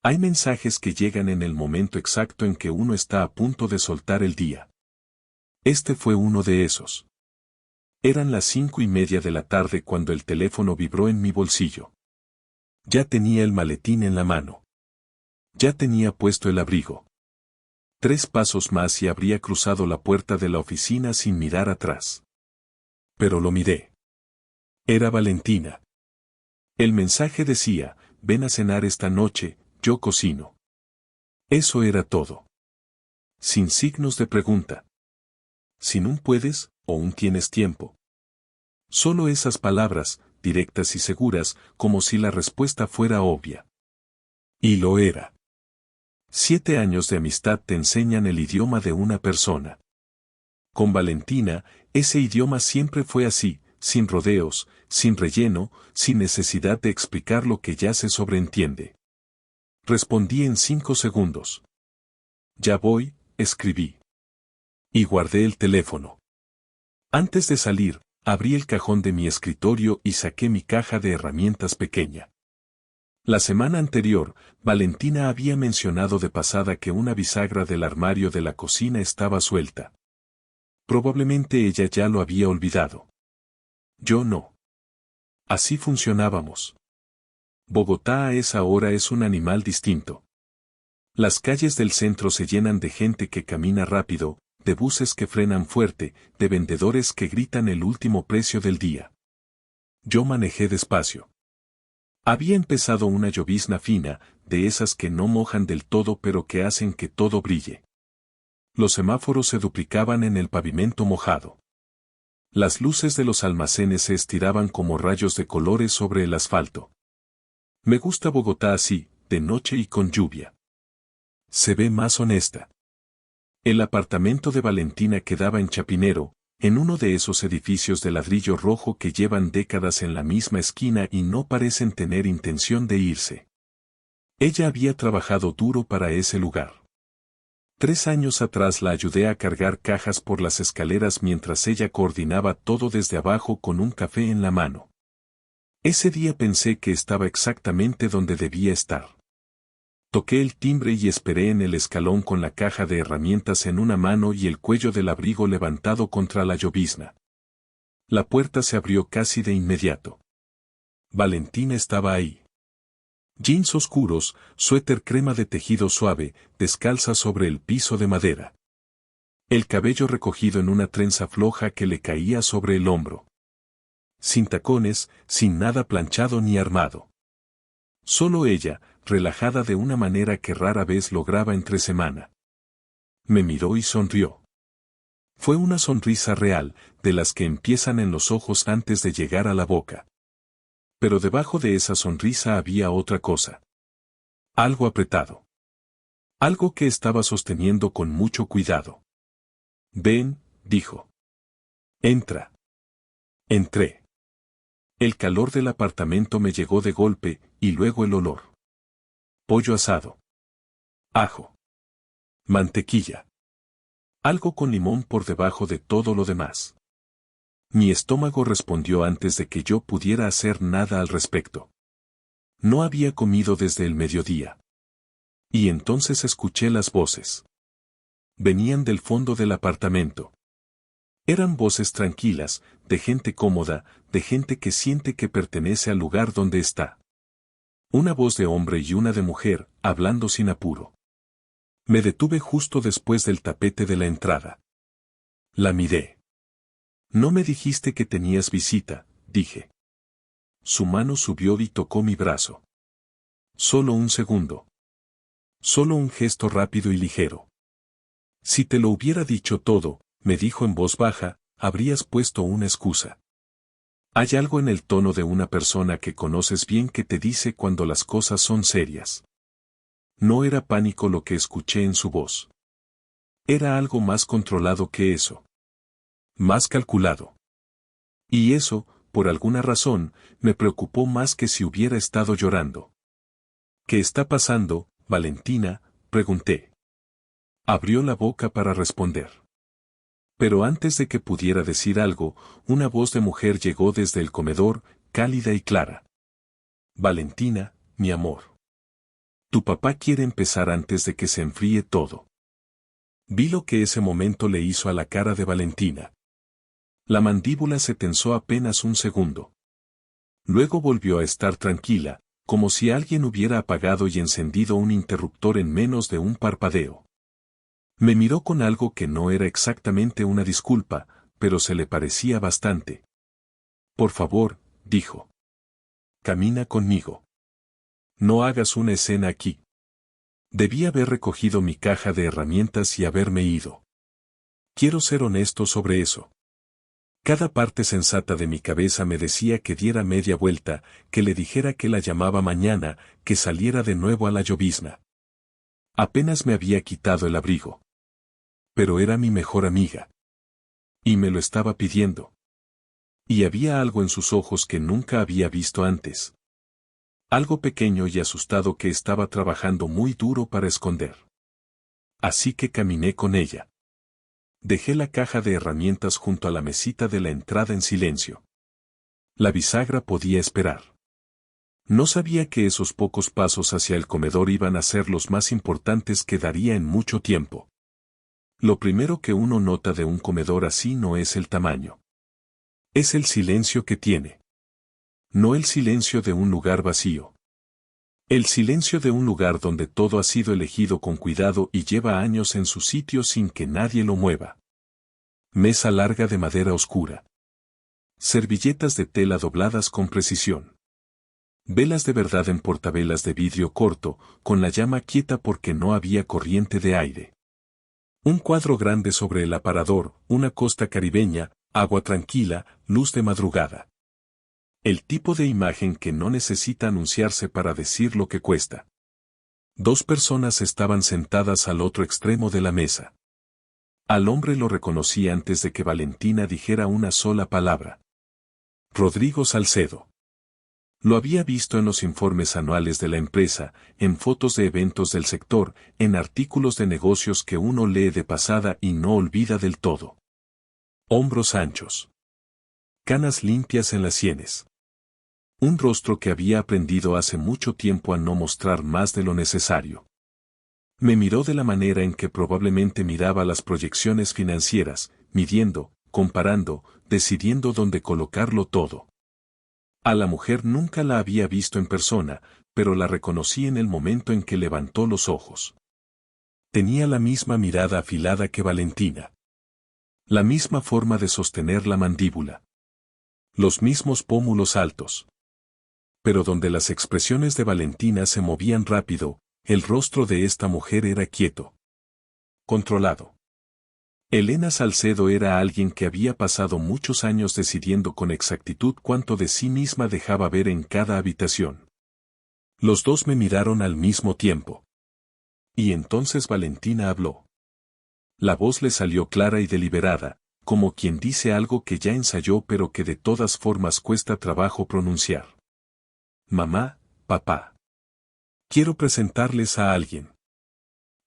Hay mensajes que llegan en el momento exacto en que uno está a punto de soltar el día. Este fue uno de esos. Eran las 5:30 de la tarde cuando el teléfono vibró en mi bolsillo. Ya tenía el maletín en la mano. Ya tenía puesto el abrigo. 3 pasos más y habría cruzado la puerta de la oficina sin mirar atrás. Pero lo miré. Era Valentina. El mensaje decía, ven a cenar esta noche, yo cocino. Eso era todo. Sin signos de pregunta. Sin un puedes, o un tienes tiempo. Solo esas palabras, directas y seguras, como si la respuesta fuera obvia. Y lo era. 7 años de amistad te enseñan el idioma de una persona. Con Valentina, ese idioma siempre fue así, sin rodeos, sin relleno, sin necesidad de explicar lo que ya se sobreentiende. Respondí en 5 segundos. Ya voy, escribí. Y guardé el teléfono. Antes de salir, abrí el cajón de mi escritorio y saqué mi caja de herramientas pequeña. La semana anterior, Valentina había mencionado de pasada que una bisagra del armario de la cocina estaba suelta. Probablemente ella ya lo había olvidado. Yo no. Así funcionábamos. Bogotá a esa hora es un animal distinto. Las calles del centro se llenan de gente que camina rápido, de buses que frenan fuerte, de vendedores que gritan el último precio del día. Yo manejé despacio. Había empezado una llovizna fina, de esas que no mojan del todo pero que hacen que todo brille. Los semáforos se duplicaban en el pavimento mojado. Las luces de los almacenes se estiraban como rayos de colores sobre el asfalto. Me gusta Bogotá así, de noche y con lluvia. Se ve más honesta. El apartamento de Valentina quedaba en Chapinero, en uno de esos edificios de ladrillo rojo que llevan décadas en la misma esquina y no parecen tener intención de irse. Ella había trabajado duro para ese lugar. 3 años atrás la ayudé a cargar cajas por las escaleras mientras ella coordinaba todo desde abajo con un café en la mano. Ese día pensé que estaba exactamente donde debía estar. Toqué el timbre y esperé en el escalón con la caja de herramientas en una mano y el cuello del abrigo levantado contra la llovizna. La puerta se abrió casi de inmediato. Valentina estaba ahí. Jeans oscuros, suéter crema de tejido suave, descalza sobre el piso de madera. El cabello recogido en una trenza floja que le caía sobre el hombro. Sin tacones, sin nada planchado ni armado. Solo ella, relajada de una manera que rara vez lograba entre semana. Me miró y sonrió. Fue una sonrisa real, de las que empiezan en los ojos antes de llegar a la boca. Pero debajo de esa sonrisa había otra cosa. Algo apretado. Algo que estaba sosteniendo con mucho cuidado. Ven, dijo. Entra. Entré. El calor del apartamento me llegó de golpe, y luego el olor. Pollo asado. Ajo. Mantequilla. Algo con limón por debajo de todo lo demás. Mi estómago respondió antes de que yo pudiera hacer nada al respecto. No había comido desde el mediodía. Y entonces escuché las voces. Venían del fondo del apartamento. Eran voces tranquilas, de gente cómoda, de gente que siente que pertenece al lugar donde está. Una voz de hombre y una de mujer, hablando sin apuro. Me detuve justo después del tapete de la entrada. La miré. No me dijiste que tenías visita, dije. Su mano subió y tocó mi brazo. Solo un segundo. Solo un gesto rápido y ligero. Si te lo hubiera dicho todo, me dijo en voz baja, habrías puesto una excusa. Hay algo en el tono de una persona que conoces bien que te dice cuando las cosas son serias. No era pánico lo que escuché en su voz. Era algo más controlado que eso. Más calculado. Y eso, por alguna razón, me preocupó más que si hubiera estado llorando. ¿Qué está pasando, Valentina?, pregunté. Abrió la boca para responder. Pero antes de que pudiera decir algo, una voz de mujer llegó desde el comedor, cálida y clara. Valentina, mi amor. Tu papá quiere empezar antes de que se enfríe todo. Vi lo que ese momento le hizo a la cara de Valentina. La mandíbula se tensó apenas un segundo. Luego volvió a estar tranquila, como si alguien hubiera apagado y encendido un interruptor en menos de un parpadeo. Me miró con algo que no era exactamente una disculpa, pero se le parecía bastante. Por favor, dijo. Camina conmigo. No hagas una escena aquí. Debí haber recogido mi caja de herramientas y haberme ido. Quiero ser honesto sobre eso. Cada parte sensata de mi cabeza me decía que diera media vuelta, que le dijera que la llamaba mañana, que saliera de nuevo a la llovizna. Apenas me había quitado el abrigo. Pero era mi mejor amiga. Y me lo estaba pidiendo. Y había algo en sus ojos que nunca había visto antes. Algo pequeño y asustado que estaba trabajando muy duro para esconder. Así que caminé con ella. Dejé la caja de herramientas junto a la mesita de la entrada en silencio. La bisagra podía esperar. No sabía que esos pocos pasos hacia el comedor iban a ser los más importantes que daría en mucho tiempo. Lo primero que uno nota de un comedor así no es el tamaño. Es el silencio que tiene. No el silencio de un lugar vacío. El silencio de un lugar donde todo ha sido elegido con cuidado y lleva años en su sitio sin que nadie lo mueva. Mesa larga de madera oscura. Servilletas de tela dobladas con precisión. Velas de verdad en portavelas de vidrio corto, con la llama quieta porque no había corriente de aire. Un cuadro grande sobre el aparador, una costa caribeña, agua tranquila, luz de madrugada. El tipo de imagen que no necesita anunciarse para decir lo que cuesta. 2 personas estaban sentadas al otro extremo de la mesa. Al hombre lo reconocí antes de que Valentina dijera una sola palabra. Rodrigo Salcedo. Lo había visto en los informes anuales de la empresa, en fotos de eventos del sector, en artículos de negocios que uno lee de pasada y no olvida del todo. Hombros anchos. Canas limpias en las sienes. Un rostro que había aprendido hace mucho tiempo a no mostrar más de lo necesario. Me miró de la manera en que probablemente miraba las proyecciones financieras, midiendo, comparando, decidiendo dónde colocarlo todo. A la mujer nunca la había visto en persona, pero la reconocí en el momento en que levantó los ojos. Tenía la misma mirada afilada que Valentina. La misma forma de sostener la mandíbula. Los mismos pómulos altos. Pero donde las expresiones de Valentina se movían rápido, el rostro de esta mujer era quieto. Controlado. Elena Salcedo era alguien que había pasado muchos años decidiendo con exactitud cuánto de sí misma dejaba ver en cada habitación. Los dos me miraron al mismo tiempo. Y entonces Valentina habló. La voz le salió clara y deliberada, como quien dice algo que ya ensayó pero que de todas formas cuesta trabajo pronunciar. Mamá, papá. Quiero presentarles a alguien.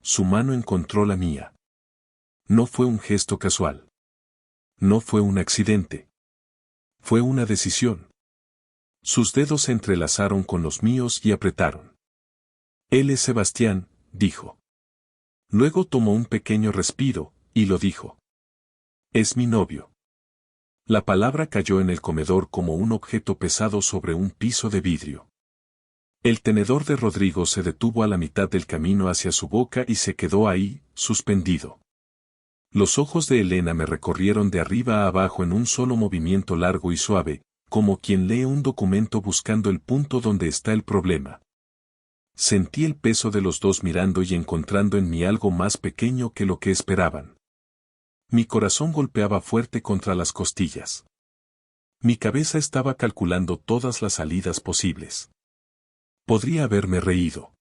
Su mano encontró la mía. No fue un gesto casual. No fue un accidente. Fue una decisión. Sus dedos se entrelazaron con los míos y apretaron. Él es Sebastián, dijo. Luego tomó un pequeño respiro, y lo dijo. Es mi novio. La palabra cayó en el comedor como un objeto pesado sobre un piso de vidrio. El tenedor de Rodrigo se detuvo a la mitad del camino hacia su boca y se quedó ahí, suspendido. Los ojos de Elena me recorrieron de arriba a abajo en un solo movimiento largo y suave, como quien lee un documento buscando el punto donde está el problema. Sentí el peso de los dos mirando y encontrando en mí algo más pequeño que lo que esperaban. Mi corazón golpeaba fuerte contra las costillas. Mi cabeza estaba calculando todas las salidas posibles. Podría haberme reído.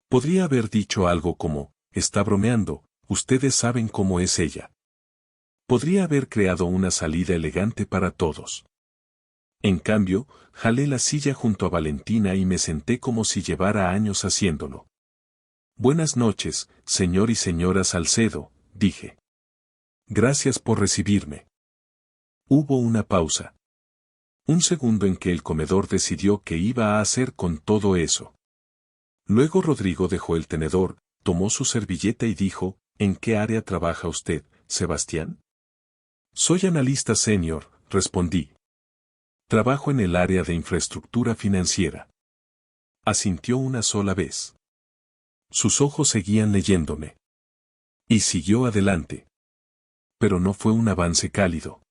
Podría haber dicho algo como, está bromeando, ustedes saben cómo es ella. Podría haber creado una salida elegante para todos. En cambio, jalé la silla junto a Valentina y me senté como si llevara años haciéndolo. Buenas noches, señor y señora Salcedo, dije. Gracias por recibirme. Hubo una pausa. Un segundo en que el comedor decidió qué iba a hacer con todo eso. Luego Rodrigo dejó el tenedor, tomó su servilleta y dijo, ¿en qué área trabaja usted, Sebastián? Soy analista senior, respondí. Trabajo en el área de infraestructura financiera. Asintió una sola vez. Sus ojos seguían leyéndome. Y siguió adelante. Pero no fue un avance cálido.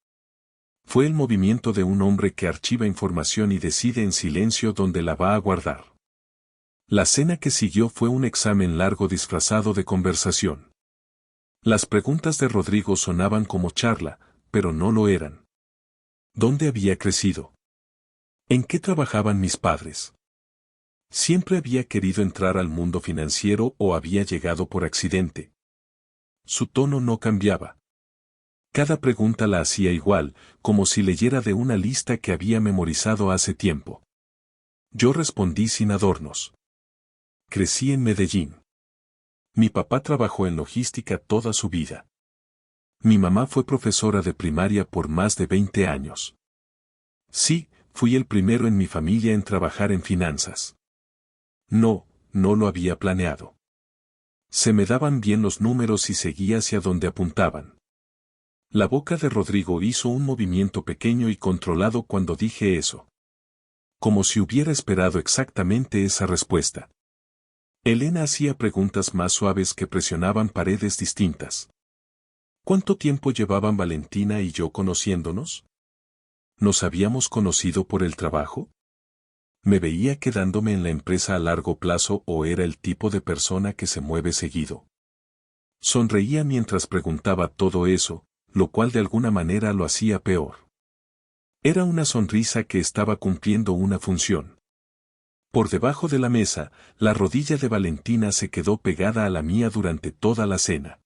Fue el movimiento de un hombre que archiva información y decide en silencio dónde la va a guardar. La cena que siguió fue un examen largo disfrazado de conversación. Las preguntas de Rodrigo sonaban como charla, pero no lo eran. ¿Dónde había crecido? ¿En qué trabajaban mis padres? ¿Siempre había querido entrar al mundo financiero o había llegado por accidente? Su tono no cambiaba. Cada pregunta la hacía igual, como si leyera de una lista que había memorizado hace tiempo. Yo respondí sin adornos. Crecí en Medellín. Mi papá trabajó en logística toda su vida. Mi mamá fue profesora de primaria por más de 20 años. Sí, fui el primero en mi familia en trabajar en finanzas. No lo había planeado. Se me daban bien los números y seguí hacia donde apuntaban. La boca de Rodrigo hizo un movimiento pequeño y controlado cuando dije eso. Como si hubiera esperado exactamente esa respuesta. Elena hacía preguntas más suaves que presionaban paredes distintas. ¿Cuánto tiempo llevaban Valentina y yo conociéndonos? ¿Nos habíamos conocido por el trabajo? ¿Me veía quedándome en la empresa a largo plazo o era el tipo de persona que se mueve seguido? Sonreía mientras preguntaba todo eso, lo cual de alguna manera lo hacía peor. Era una sonrisa que estaba cumpliendo una función. Por debajo de la mesa, la rodilla de Valentina se quedó pegada a la mía durante toda la cena.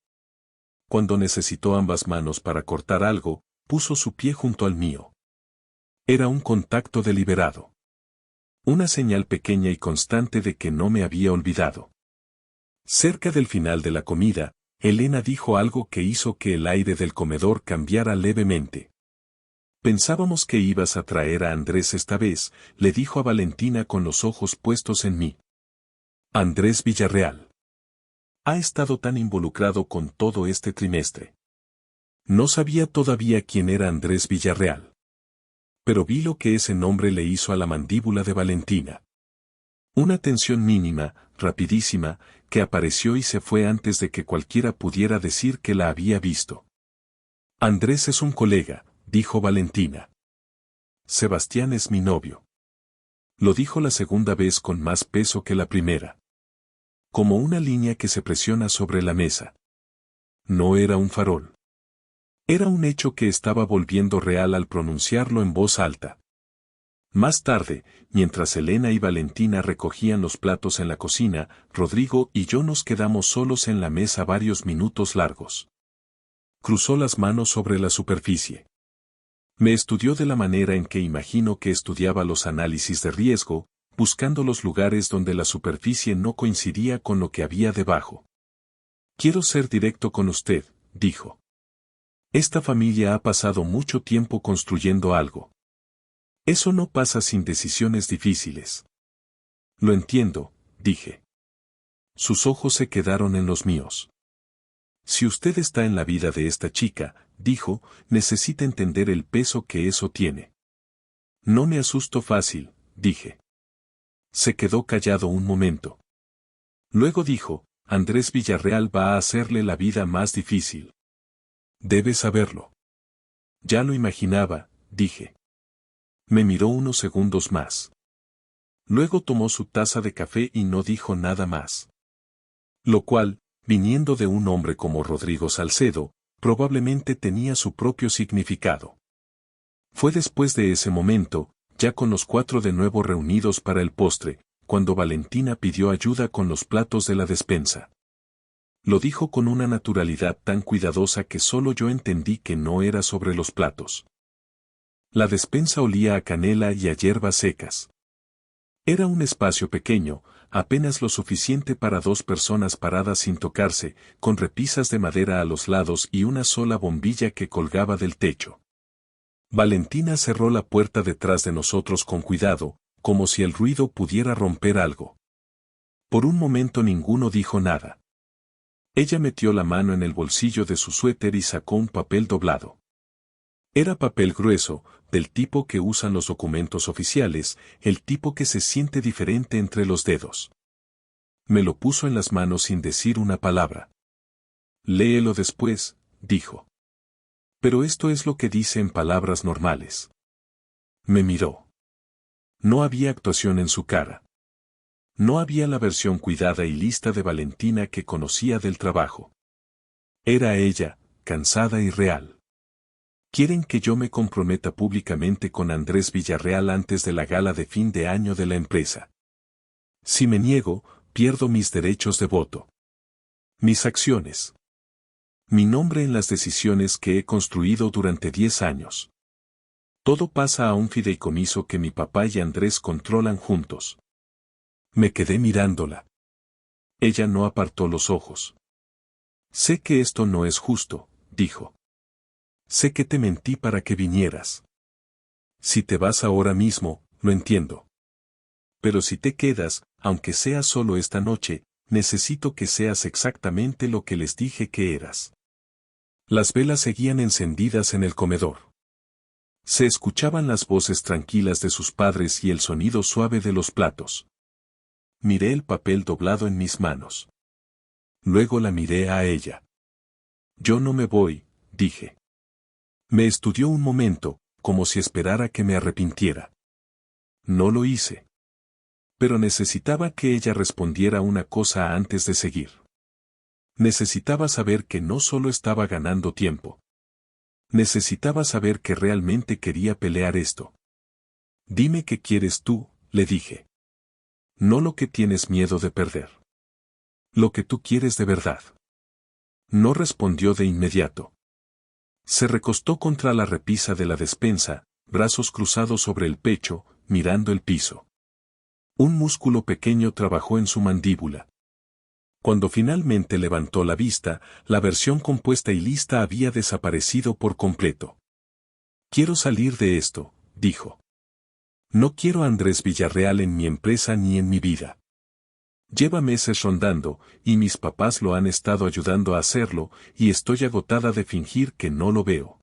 Cuando necesitó ambas manos para cortar algo, puso su pie junto al mío. Era un contacto deliberado. Una señal pequeña y constante de que no me había olvidado. Cerca del final de la comida, Elena dijo algo que hizo que el aire del comedor cambiara levemente. Pensábamos que ibas a traer a Andrés esta vez, le dijo a Valentina con los ojos puestos en mí. Andrés Villarreal. Ha estado tan involucrado con todo este trimestre. No sabía todavía quién era Andrés Villarreal. Pero vi lo que ese nombre le hizo a la mandíbula de Valentina. Una tensión mínima, rapidísima, que apareció y se fue antes de que cualquiera pudiera decir que la había visto. Andrés es un colega, dijo Valentina. Sebastián es mi novio. Lo dijo la segunda vez con más peso que la primera. Como una línea que se presiona sobre la mesa. No era un farol. Era un hecho que estaba volviendo real al pronunciarlo en voz alta. Más tarde, mientras Elena y Valentina recogían los platos en la cocina, Rodrigo y yo nos quedamos solos en la mesa varios minutos largos. Cruzó las manos sobre la superficie. Me estudió de la manera en que imagino que estudiaba los análisis de riesgo, buscando los lugares donde la superficie no coincidía con lo que había debajo. Quiero ser directo con usted, dijo. Esta familia ha pasado mucho tiempo construyendo algo. Eso no pasa sin decisiones difíciles. Lo entiendo, dije. Sus ojos se quedaron en los míos. Si usted está en la vida de esta chica, dijo, necesita entender el peso que eso tiene. No me asusto fácil, dije. Se quedó callado un momento. Luego dijo, Andrés Villarreal va a hacerle la vida más difícil. Debe saberlo. Ya lo imaginaba, dije. Me miró unos segundos más. Luego tomó su taza de café y no dijo nada más. Lo cual, viniendo de un hombre como Rodrigo Salcedo, probablemente tenía su propio significado. Fue después de ese momento, ya con los 4 de nuevo reunidos para el postre, cuando Valentina pidió ayuda con los platos de la despensa. Lo dijo con una naturalidad tan cuidadosa que solo yo entendí que no era sobre los platos. La despensa olía a canela y a hierbas secas. Era un espacio pequeño, apenas lo suficiente para 2 personas paradas sin tocarse, con repisas de madera a los lados y una sola bombilla que colgaba del techo. Valentina cerró la puerta detrás de nosotros con cuidado, como si el ruido pudiera romper algo. Por un momento ninguno dijo nada. Ella metió la mano en el bolsillo de su suéter y sacó un papel doblado. Era papel grueso, del tipo que usan los documentos oficiales, el tipo que se siente diferente entre los dedos. Me lo puso en las manos sin decir una palabra. Léelo después, dijo. Pero esto es lo que dice en palabras normales. Me miró. No había actuación en su cara. No había la versión cuidada y lista de Valentina que conocía del trabajo. Era ella, cansada y real. Quieren que yo me comprometa públicamente con Andrés Villarreal antes de la gala de fin de año de la empresa. Si me niego, pierdo mis derechos de voto. Mis acciones. Mi nombre en las decisiones que he construido durante 10 años. Todo pasa a un fideicomiso que mi papá y Andrés controlan juntos. Me quedé mirándola. Ella no apartó los ojos. Sé que esto no es justo, dijo. Sé que te mentí para que vinieras. Si te vas ahora mismo, lo entiendo. Pero si te quedas, aunque sea solo esta noche, necesito que seas exactamente lo que les dije que eras. Las velas seguían encendidas en el comedor. Se escuchaban las voces tranquilas de sus padres y el sonido suave de los platos. Miré el papel doblado en mis manos. Luego la miré a ella. Yo no me voy, dije. Me estudió un momento, como si esperara que me arrepintiera. No lo hice. Pero necesitaba que ella respondiera una cosa antes de seguir. Necesitaba saber que no solo estaba ganando tiempo. Necesitaba saber que realmente quería pelear esto. Dime qué quieres tú, le dije. No lo que tienes miedo de perder. Lo que tú quieres de verdad. No respondió de inmediato. Se recostó contra la repisa de la despensa, brazos cruzados sobre el pecho, mirando el piso. Un músculo pequeño trabajó en su mandíbula. Cuando finalmente levantó la vista, la versión compuesta y lista había desaparecido por completo. Quiero salir de esto, dijo. No quiero a Andrés Villarreal en mi empresa ni en mi vida. Lleva meses rondando, y mis papás lo han estado ayudando a hacerlo, y estoy agotada de fingir que no lo veo.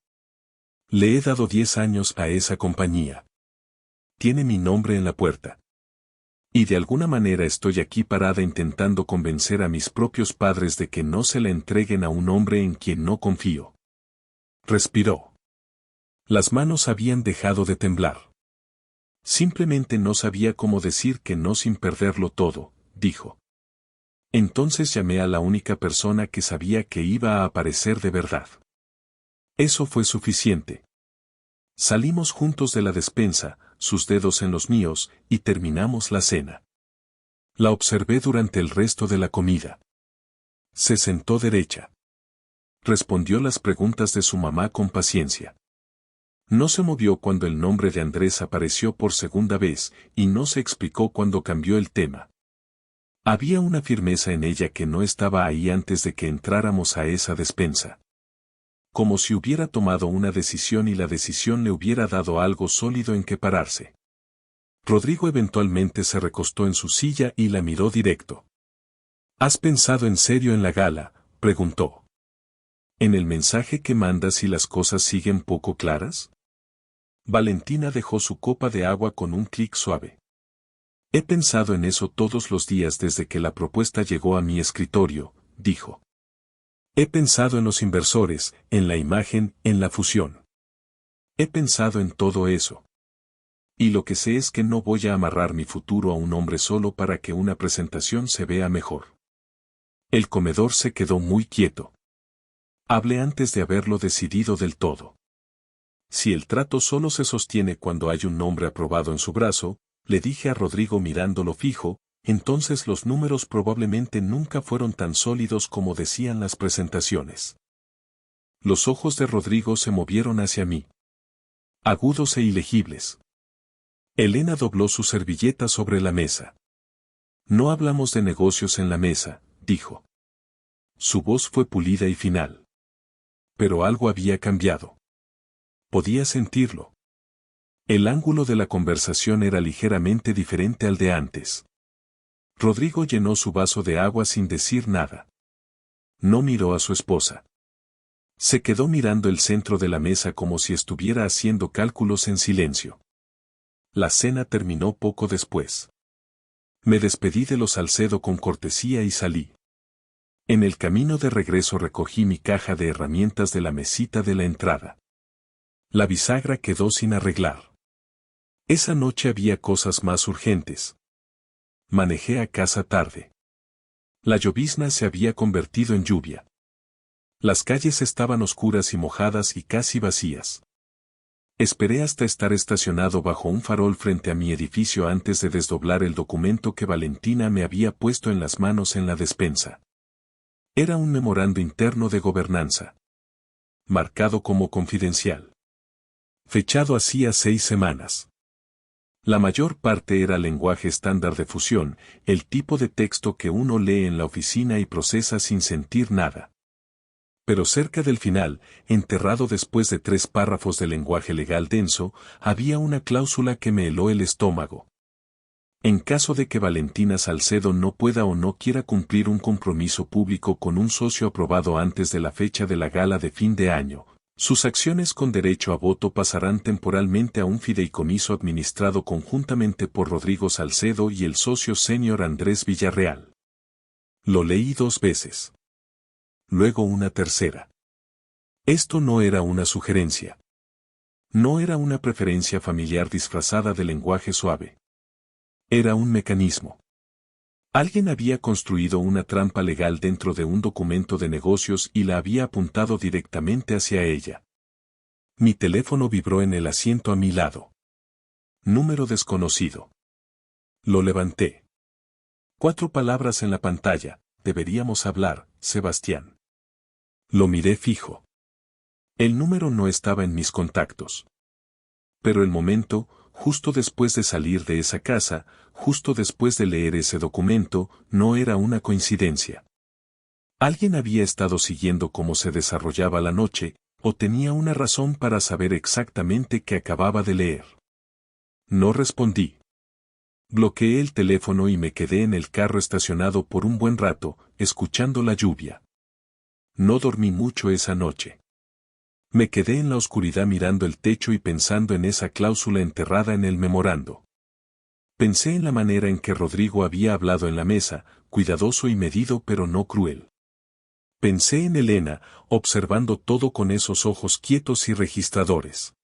Le he dado 10 años a esa compañía. Tiene mi nombre en la puerta. Y de alguna manera estoy aquí parada intentando convencer a mis propios padres de que no se la entreguen a un hombre en quien no confío. Respiró. Las manos habían dejado de temblar. Simplemente no sabía cómo decir que no sin perderlo todo, dijo. Entonces llamé a la única persona que sabía que iba a aparecer de verdad. Eso fue suficiente. Salimos juntos de la despensa, sus dedos en los míos, y terminamos la cena. La observé durante el resto de la comida. Se sentó derecha. Respondió las preguntas de su mamá con paciencia. No se movió cuando el nombre de Andrés apareció por segunda vez, y no se explicó cuando cambió el tema. Había una firmeza en ella que no estaba ahí antes de que entráramos a esa despensa. Como si hubiera tomado una decisión y la decisión le hubiera dado algo sólido en que pararse. Rodrigo eventualmente se recostó en su silla y la miró directo. ¿Has pensado en serio en la gala?, preguntó. ¿En el mensaje que mandas si las cosas siguen poco claras? Valentina dejó su copa de agua con un clic suave. He pensado en eso todos los días desde que la propuesta llegó a mi escritorio, dijo. He pensado en los inversores, en la imagen, en la fusión. He pensado en todo eso. Y lo que sé es que no voy a amarrar mi futuro a un hombre solo para que una presentación se vea mejor. El comedor se quedó muy quieto. Hablé antes de haberlo decidido del todo. Si el trato solo se sostiene cuando hay un nombre aprobado en su brazo, le dije a Rodrigo mirándolo fijo, entonces los números probablemente nunca fueron tan sólidos como decían las presentaciones. Los ojos de Rodrigo se movieron hacia mí. Agudos e ilegibles. Elena dobló su servilleta sobre la mesa. No hablamos de negocios en la mesa, dijo. Su voz fue pulida y final. Pero algo había cambiado. Podía sentirlo. El ángulo de la conversación era ligeramente diferente al de antes. Rodrigo llenó su vaso de agua sin decir nada. No miró a su esposa. Se quedó mirando el centro de la mesa como si estuviera haciendo cálculos en silencio. La cena terminó poco después. Me despedí de los Salcedo con cortesía y salí. En el camino de regreso recogí mi caja de herramientas de la mesita de la entrada. La bisagra quedó sin arreglar. Esa noche había cosas más urgentes. Manejé a casa tarde. La llovizna se había convertido en lluvia. Las calles estaban oscuras y mojadas y casi vacías. Esperé hasta estar estacionado bajo un farol frente a mi edificio antes de desdoblar el documento que Valentina me había puesto en las manos en la despensa. Era un memorando interno de gobernanza. Marcado como confidencial. Fechado hacía 6 semanas. La mayor parte era lenguaje estándar de fusión, el tipo de texto que uno lee en la oficina y procesa sin sentir nada. Pero cerca del final, enterrado después de 3 párrafos de lenguaje legal denso, había una cláusula que me heló el estómago. En caso de que Valentina Salcedo no pueda o no quiera cumplir un compromiso público con un socio aprobado antes de la fecha de la gala de fin de año, sus acciones con derecho a voto pasarán temporalmente a un fideicomiso administrado conjuntamente por Rodrigo Salcedo y el socio senior Andrés Villarreal. Lo leí 2 veces. Luego una tercera. Esto no era una sugerencia. No era una preferencia familiar disfrazada de lenguaje suave. Era un mecanismo. Alguien había construido una trampa legal dentro de un documento de negocios y la había apuntado directamente hacia ella. Mi teléfono vibró en el asiento a mi lado. Número desconocido. Lo levanté. 4 palabras en la pantalla: deberíamos hablar, Sebastián. Lo miré fijo. El número no estaba en mis contactos. Pero el momento, justo después de salir de esa casa, justo después de leer ese documento, no era una coincidencia. Alguien había estado siguiendo cómo se desarrollaba la noche, o tenía una razón para saber exactamente qué acababa de leer. No respondí. Bloqueé el teléfono y me quedé en el carro estacionado por un buen rato, escuchando la lluvia. No dormí mucho esa noche. Me quedé en la oscuridad mirando el techo y pensando en esa cláusula enterrada en el memorando. Pensé en la manera en que Rodrigo había hablado en la mesa, cuidadoso y medido pero no cruel. Pensé en Elena, observando todo con esos ojos quietos y registradores.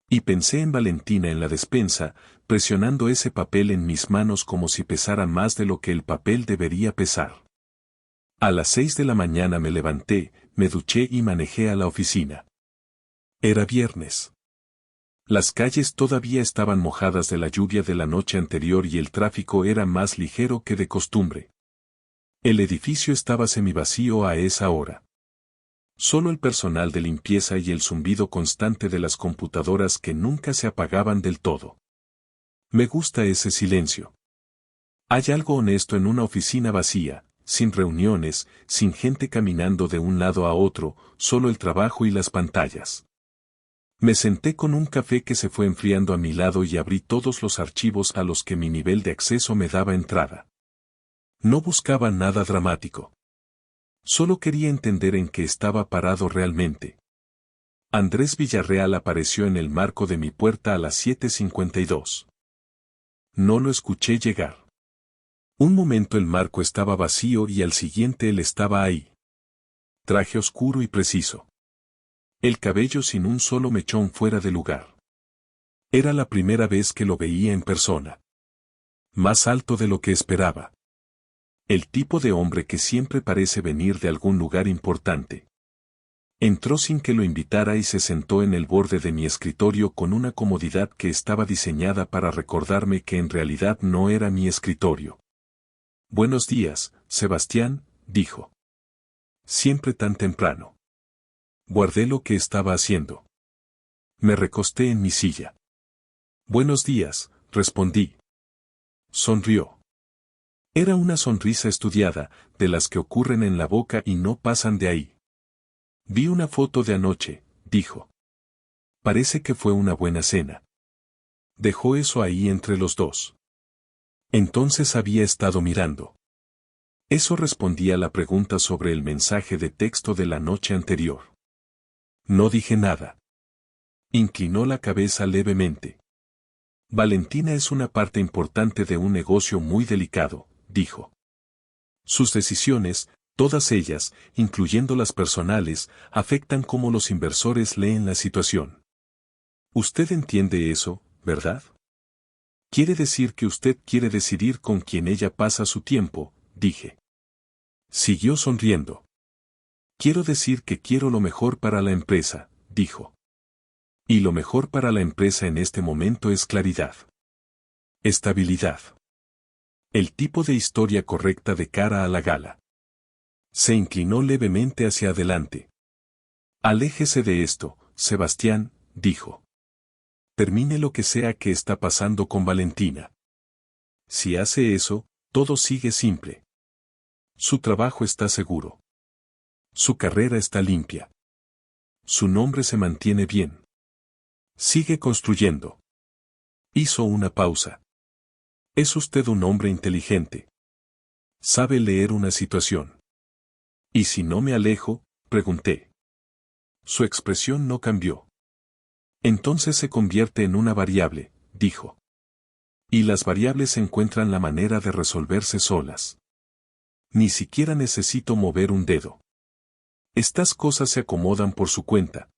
Y pensé en Valentina en la despensa, presionando ese papel en mis manos como si pesara más de lo que el papel debería pesar. A las 6 de la mañana me levanté, me duché y manejé a la oficina. Era viernes. Las calles todavía estaban mojadas de la lluvia de la noche anterior y el tráfico era más ligero que de costumbre. El edificio estaba semivacío a esa hora. Solo el personal de limpieza y el zumbido constante de las computadoras que nunca se apagaban del todo. Me gusta ese silencio. Hay algo honesto en una oficina vacía, sin reuniones, sin gente caminando de un lado a otro, solo el trabajo y las pantallas. Me senté con un café que se fue enfriando a mi lado y abrí todos los archivos a los que mi nivel de acceso me daba entrada. No buscaba nada dramático. Solo quería entender en qué estaba parado realmente. Andrés Villarreal apareció en el marco de mi puerta a las 7:52. No lo escuché llegar. Un momento el marco estaba vacío y al siguiente él estaba ahí. Traje oscuro y preciso. El cabello sin un solo mechón fuera de lugar. Era la primera vez que lo veía en persona. Más alto de lo que esperaba. El tipo de hombre que siempre parece venir de algún lugar importante. Entró sin que lo invitara y se sentó en el borde de mi escritorio con una comodidad que estaba diseñada para recordarme que en realidad no era mi escritorio. Buenos días, Sebastián, dijo. Siempre tan temprano. Guardé lo que estaba haciendo. Me recosté en mi silla. Buenos días, respondí. Sonrió. Era una sonrisa estudiada, de las que ocurren en la boca y no pasan de ahí. Vi una foto de anoche, dijo. Parece que fue una buena cena. Dejó eso ahí entre los dos. Entonces había estado mirando. Eso respondía a la pregunta sobre el mensaje de texto de la noche anterior. No dije nada. Inclinó la cabeza levemente. Valentina es una parte importante de un negocio muy delicado, dijo. Sus decisiones, todas ellas, incluyendo las personales, afectan cómo los inversores leen la situación. Usted entiende eso, ¿verdad? Quiere decir que usted quiere decidir con quién ella pasa su tiempo, dije. Siguió sonriendo. Quiero decir que quiero lo mejor para la empresa, dijo. Y lo mejor para la empresa en este momento es claridad. Estabilidad. El tipo de historia correcta de cara a la gala. Se inclinó levemente hacia adelante. Aléjese de esto, Sebastián, dijo. Termine lo que sea que está pasando con Valentina. Si hace eso, todo sigue simple. Su trabajo está seguro. Su carrera está limpia. Su nombre se mantiene bien. Sigue construyendo. Hizo una pausa. Es usted un hombre inteligente. Sabe leer una situación. ¿Y si no me alejo? Pregunté. Su expresión no cambió. Entonces se convierte en una variable, dijo. Y las variables encuentran la manera de resolverse solas. Ni siquiera necesito mover un dedo. Estas cosas se acomodan por su cuenta.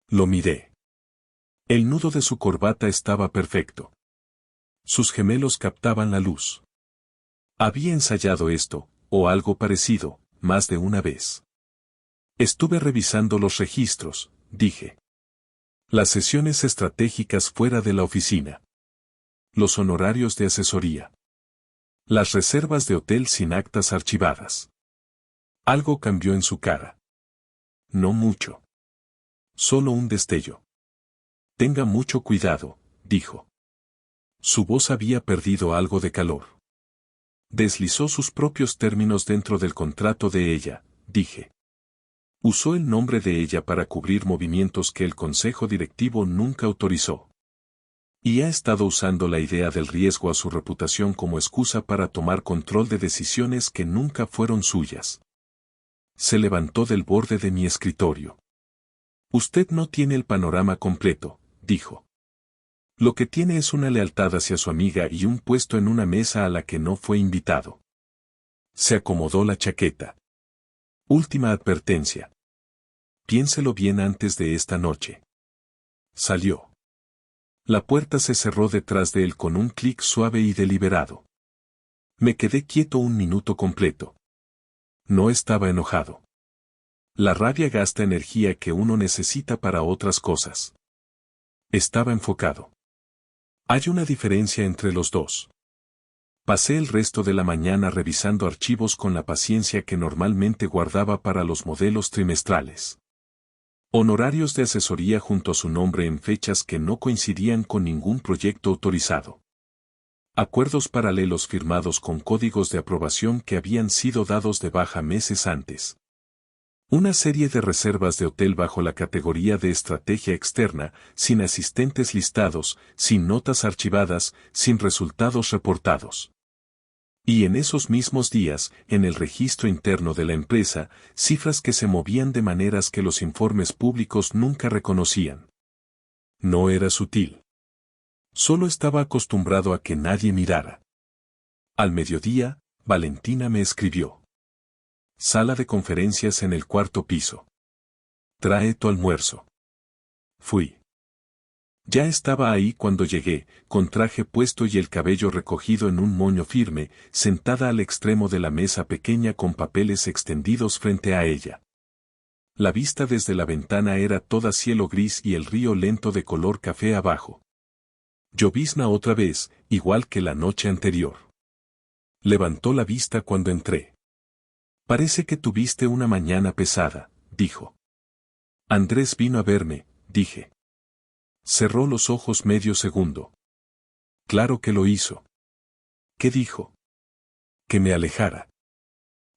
Lo miré. El nudo de su corbata estaba perfecto. Sus gemelos captaban la luz. Había ensayado esto, o algo parecido, más de una vez. Estuve revisando los registros, dije. Las sesiones estratégicas fuera de la oficina. Los honorarios de asesoría. Las reservas de hotel sin actas archivadas. Algo cambió en su cara. No mucho. Solo un destello. Tenga mucho cuidado, dijo. Su voz había perdido algo de calor. Deslizó sus propios términos dentro del contrato de ella, dije. Usó el nombre de ella para cubrir movimientos que el consejo directivo nunca autorizó. Y ha estado usando la idea del riesgo a su reputación como excusa para tomar control de decisiones que nunca fueron suyas. Se levantó del borde de mi escritorio. Usted no tiene el panorama completo, dijo. Lo que tiene es una lealtad hacia su amiga y un puesto en una mesa a la que no fue invitado. Se acomodó la chaqueta. Última advertencia. Piénselo bien antes de esta noche. Salió. La puerta se cerró detrás de él con un clic suave y deliberado. Me quedé quieto un minuto completo. No estaba enojado. La rabia gasta energía que uno necesita para otras cosas. Estaba enfocado. Hay una diferencia entre los dos. Pasé el resto de la mañana revisando archivos con la paciencia que normalmente guardaba para los modelos trimestrales. Honorarios de asesoría junto a su nombre en fechas que no coincidían con ningún proyecto autorizado. Acuerdos paralelos firmados con códigos de aprobación que habían sido dados de baja meses antes. Una serie de reservas de hotel bajo la categoría de estrategia externa, sin asistentes listados, sin notas archivadas, sin resultados reportados. Y en esos mismos días, en el registro interno de la empresa, cifras que se movían de maneras que los informes públicos nunca reconocían. No era sutil. Solo estaba acostumbrado a que nadie mirara. Al mediodía, Valentina me escribió. Sala de conferencias en el cuarto piso. Trae tu almuerzo. Fui. Ya estaba ahí cuando llegué, con traje puesto y el cabello recogido en un moño firme, sentada al extremo de la mesa pequeña con papeles extendidos frente a ella. La vista desde la ventana era toda cielo gris y el río lento de color café abajo. Llovizna otra vez, igual que la noche anterior. Levantó la vista cuando entré. Parece que tuviste una mañana pesada, dijo. Andrés vino a verme, dije. Cerró los ojos medio segundo. Claro que lo hizo. ¿Qué dijo? Que me alejara.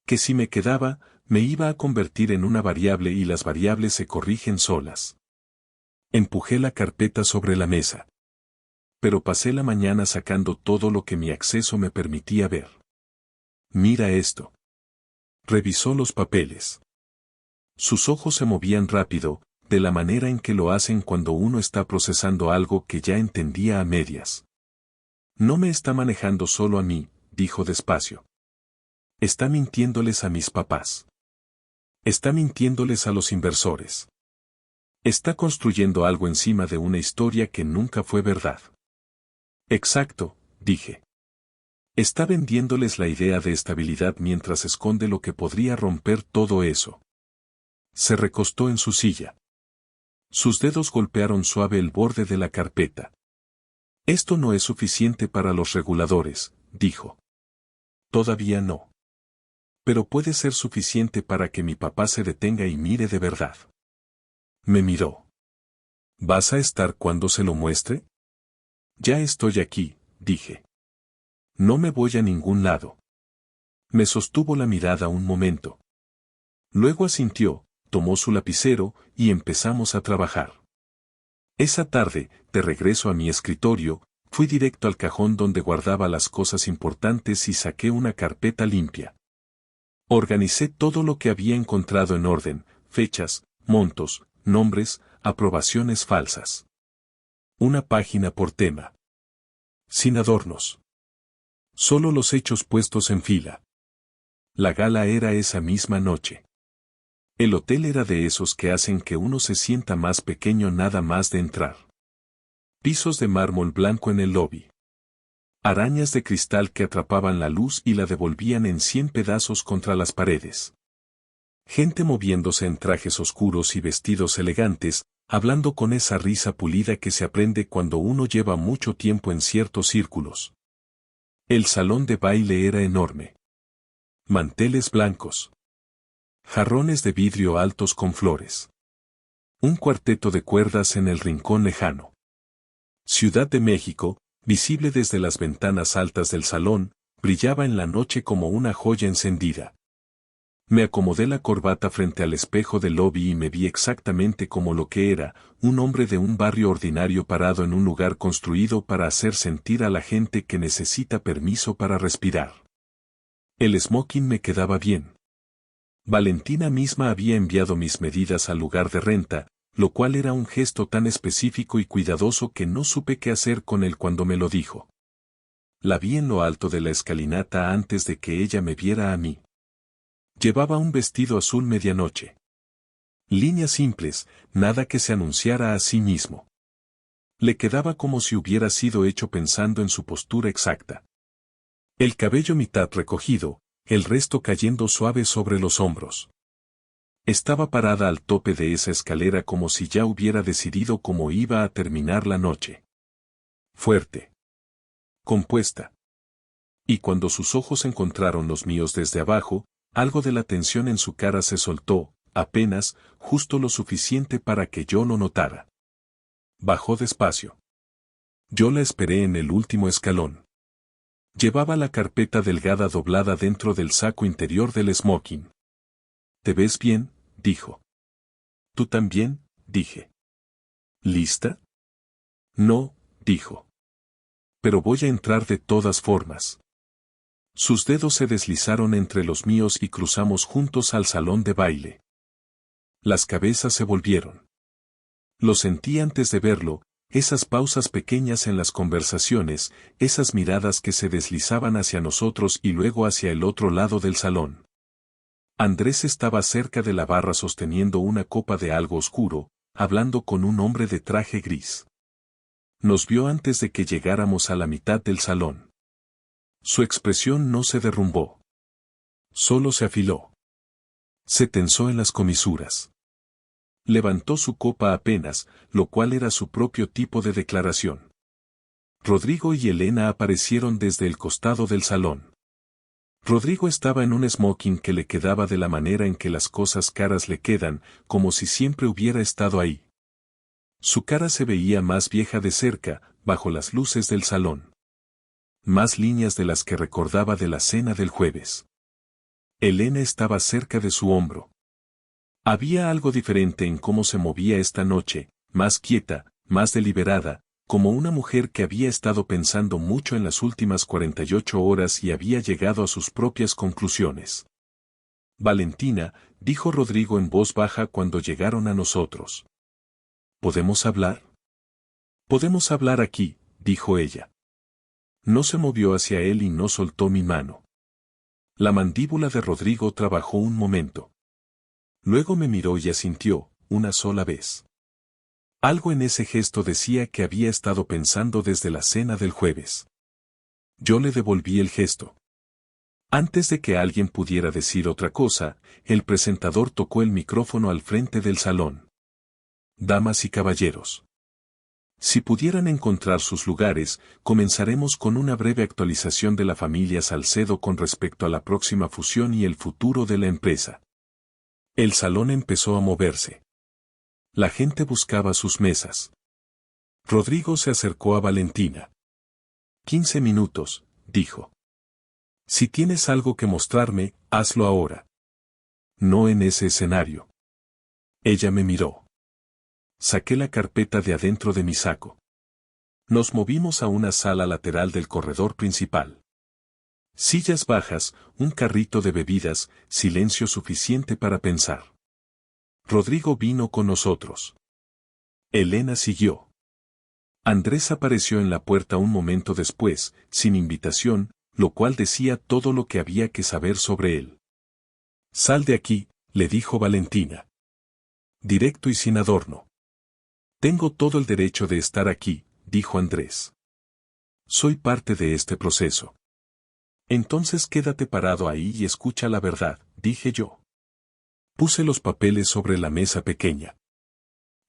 Que si me quedaba, me iba a convertir en una variable y las variables se corrigen solas. Empujé la carpeta sobre la mesa. pero pasé la mañana sacando todo lo que mi acceso me permitía ver. Mira esto. Revisó los papeles. Sus ojos se movían rápido, de la manera en que lo hacen cuando uno está procesando algo que ya entendía a medias. No me está manejando solo a mí, dijo despacio. Está mintiéndoles a mis papás. Está mintiéndoles a los inversores. Está construyendo algo encima de una historia que nunca fue verdad. Exacto, dije. Está vendiéndoles la idea de estabilidad mientras esconde lo que podría romper todo eso. Se recostó en su silla. Sus dedos golpearon suave el borde de la carpeta. Esto no es suficiente para los reguladores, dijo. Todavía no. Pero puede ser suficiente para que mi papá se detenga y mire de verdad. Me miró. ¿Vas a estar cuando se lo muestre? Ya estoy aquí, dije. No me voy a ningún lado. Me sostuvo la mirada un momento. Luego asintió, tomó su lapicero y empezamos a trabajar. Esa tarde, de regreso a mi escritorio, fui directo al cajón donde guardaba las cosas importantes y saqué una carpeta limpia. Organicé todo lo que había encontrado en orden, fechas, montos, nombres, aprobaciones falsas. Una página por tema. Sin adornos. Solo los hechos puestos en fila. La gala era esa misma noche. El hotel era de esos que hacen que uno se sienta más pequeño nada más de entrar. Pisos de mármol blanco en el lobby. Arañas de cristal que atrapaban la luz y la devolvían en 100 pedazos contra las paredes. Gente moviéndose en trajes oscuros y vestidos elegantes, hablando con esa risa pulida que se aprende cuando uno lleva mucho tiempo en ciertos círculos. El salón de baile era enorme. Manteles blancos. Jarrones de vidrio altos con flores. Un cuarteto de cuerdas en el rincón lejano. Ciudad de México, visible desde las ventanas altas del salón, brillaba en la noche como una joya encendida. Me acomodé la corbata frente al espejo del lobby y me vi exactamente como lo que era, un hombre de un barrio ordinario parado en un lugar construido para hacer sentir a la gente que necesita permiso para respirar. El smoking me quedaba bien. Valentina misma había enviado mis medidas al lugar de renta, lo cual era un gesto tan específico y cuidadoso que no supe qué hacer con él cuando me lo dijo. La vi en lo alto de la escalinata antes de que ella me viera a mí. Llevaba un vestido azul medianoche. Líneas simples, nada que se anunciara a sí mismo. Le quedaba como si hubiera sido hecho pensando en su postura exacta. El cabello mitad recogido, el resto cayendo suave sobre los hombros. Estaba parada al tope de esa escalera como si ya hubiera decidido cómo iba a terminar la noche. Fuerte. Compuesta. Y cuando sus ojos encontraron los míos desde abajo, algo de la tensión en su cara se soltó, apenas, justo lo suficiente para que yo lo notara. Bajó despacio. Yo la esperé en el último escalón. Llevaba la carpeta delgada doblada dentro del saco interior del smoking. ¿Te ves bien?, dijo. ¿Tú también?, dije. ¿Lista? No, dijo. Pero voy a entrar de todas formas. Sus dedos se deslizaron entre los míos y cruzamos juntos al salón de baile. Las cabezas se volvieron. Lo sentí antes de verlo, esas pausas pequeñas en las conversaciones, esas miradas que se deslizaban hacia nosotros y luego hacia el otro lado del salón. Andrés estaba cerca de la barra sosteniendo una copa de algo oscuro, hablando con un hombre de traje gris. Nos vio antes de que llegáramos a la mitad del salón. Su expresión no se derrumbó. Solo se afiló. Se tensó en las comisuras. Levantó su copa apenas, lo cual era su propio tipo de declaración. Rodrigo y Elena aparecieron desde el costado del salón. Rodrigo estaba en un smoking que le quedaba de la manera en que las cosas caras le quedan, como si siempre hubiera estado ahí. Su cara se veía más vieja de cerca, bajo las luces del salón. Más líneas de las que recordaba de la cena del jueves. Elena estaba cerca de su hombro. Había algo diferente en cómo se movía esta noche, más quieta, más deliberada, como una mujer que había estado pensando mucho en las últimas 48 horas y había llegado a sus propias conclusiones. Valentina, dijo Rodrigo en voz baja cuando llegaron a nosotros. ¿Podemos hablar? Podemos hablar aquí, dijo ella. No se movió hacia él y no soltó mi mano. La mandíbula de Rodrigo trabajó un momento. Luego me miró y asintió, una sola vez. Algo en ese gesto decía que había estado pensando desde la cena del jueves. Yo le devolví el gesto. Antes de que alguien pudiera decir otra cosa, el presentador tocó el micrófono al frente del salón. Damas y caballeros. Si pudieran encontrar sus lugares, comenzaremos con una breve actualización de la familia Salcedo con respecto a la próxima fusión y el futuro de la empresa. El salón empezó a moverse. La gente buscaba sus mesas. Rodrigo se acercó a Valentina. 15 minutos, dijo. Si tienes algo que mostrarme, hazlo ahora. No en ese escenario. Ella me miró. Saqué la carpeta de adentro de mi saco. Nos movimos a una sala lateral del corredor principal. Sillas bajas, un carrito de bebidas, silencio suficiente para pensar. Rodrigo vino con nosotros. Elena siguió. Andrés apareció en la puerta un momento después, sin invitación, lo cual decía todo lo que había que saber sobre él. Sal de aquí, le dijo Valentina. Directo y sin adorno. Tengo todo el derecho de estar aquí, dijo Andrés. Soy parte de este proceso. Entonces quédate parado ahí y escucha la verdad, dije yo. Puse los papeles sobre la mesa pequeña.